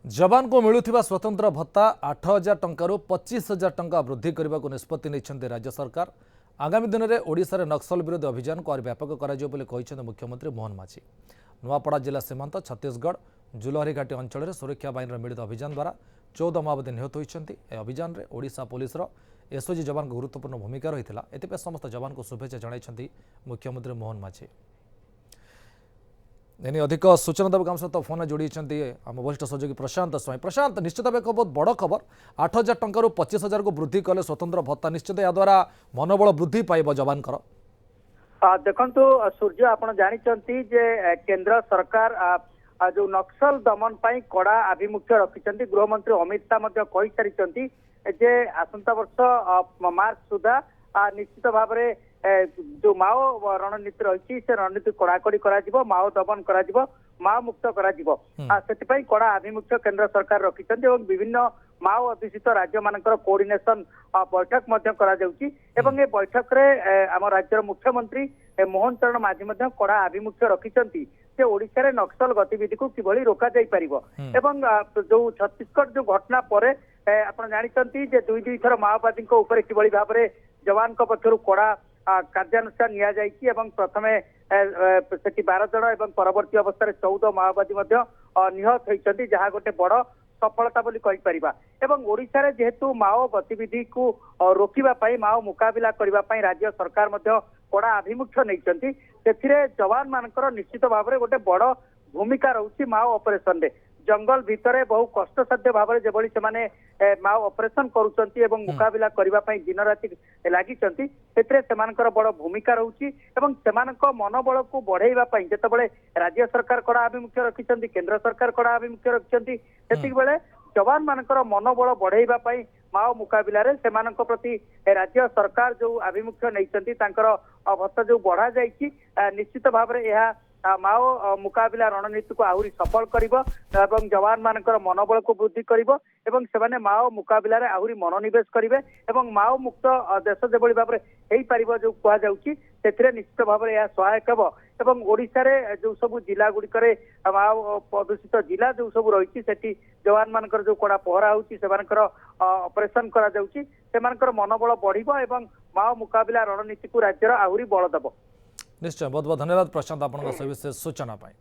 जवान को मिलुथिबा स्वतंत्र भत्ता 8,000 टंकारु 25,000 टंका वृद्धि करने को निष्पत्ति नहीं राज्य सरकार। आगामी दिन में ओडिशा रे नक्सल विरोधी अभियान को व्यापक कर मुख्यमंत्री मोहन माझी। नुआपड़ा जिला सीमांत छत्तीसगढ़ जुलहरीघाटी अंचल सुरक्षा बाहिनी मिलित अभियान द्वारा 14 माओवादी निहत होती। अभियान में ओडिशा पुलिस एसओजी जवान को गुरुत्वपूर्ण भूमिका रही है। समस्त जवान को शुभेच्छा जणाई मुख्यमंत्री मोहन माझी। एने अधिक सूचना देव आम सहित फोन जोड़ी आम वरिष्ठ सहयोगी प्रशांत स्वाई। प्रशांत, निश्चित भाव एक बहुत बड़ खबर 8,000 टंकारु 25,000 को वृद्धि कले स्वतंत्र भत्ता। निश्चित या द्वारा मनोबल वृद्धि पाइब जवान। देखंतु सूर्य आपण जानिचंती जे केंद्र सरकार जो नक्सल दमन पाई कड़ा आभिमुख्य रखिचंती। गृहमंत्री अमित शाह मध्य कहि सारिचंती जे आसंता वर्ष मार्च सुधा निश्चित भाव में जो माओ रणनीति रही से रणनीति कड़ाकड़ी करा माओ दमन करा माओ मुक्त करा कड़ा आभिमुख्य केंद्र सरकार रखिचंती एवं विभिन्न माओ अध्युषित राज्य मानकर कोऑर्डिनेशन बैठक मध्य करा जाउची। एवं ए बैठक रे आम राज्यर मुख्यमंत्री मोहन चरण माझी मध्य कड़ा आभिमुख्य रखिचंती जे ओडिशा रे नक्सल गतिविधि को किभली रोका जाई परिबो। एवं जो छत्तीसगढ़ जो घटना परे आपण जानिचंती जे दुई थर माओवादी को ऊपर किभली भाव रे जवान को पक्षरु कड़ा कार्यानुष्ठान निया जाइछि। एवं प्रथमे सेठी 12 जण एवं परवर्ती अवस्था 14 माओवादी मध्य निहत होइछन्ति, जहा गोटे बड़ सफलता बोली कहि परिबा। एवं ओडिशा रे जेहेतु माओ गतिविधि को रोकिबा पई माओ मुकाबिला करिबा पई राज्य सरकार मध्य कड़ा आभिमुख्य नैछन्ति। सेथिरे जवान मानकर निश्चित भाव में गोटे बड़ भूमिका रहउछि माओ ऑपरेशन रे। जंगल भितरे बहु कष्टसाध्य भाव में जेभली सेमाने माओ ऑपरेशन करूचंती एवं मुकाबिला करिबा पई दिन राति लागिचंती, सेतरे सेमानकर बड़ भूमिका रहउछि। एवं सेमानक मनोबल को बढ़ाइबा पई जेतेबेले राज्य सरकार कड़ा आभिमुख्य रखिचंती, केंद्र सरकार कड़ा आभिमुख्य रखिचंती, सेतिक बेले जवान मानकर मनोबल बढ़ाइबा पई माओ मुकाबिला रे सेमानक प्रति राज्य सरकार जो आभिमुख्य नैचंती तांकर भत्ता जो बढ़ा जाइछि, निश्चित भाव में यह माओ मुकाबिला रणनीति को आहुरी सफल करिबो एवं जवान मानकर मनोबल को वृद्धि करिबो एवं सेमाने माओ मुकाबिला रे आहुरी मनोनिवेश करिवे एवं माओ मुक्त देश जेभली भाव में हेई पारिबो जो कुहा जाउछि सेथिरे निश्चित भाव में यह सहायक हेबो। एवं ओडिशा रे जो सब जिला गुडी करे माओ प्रदूषित जिला जो सब रही सेठी जवान मानकर जो कड़ा पहरा होउछि सेमानकर ऑपरेशन करा जाउछि, सेमानकर मनोबल बढ़िबो एवं माओ मुकाबिला रणनीति को राज्यर आहुरी बल देबो। निश्चय बहुत बहुत धन्यवाद प्रशांत आपन सविशेष सूचना पाई।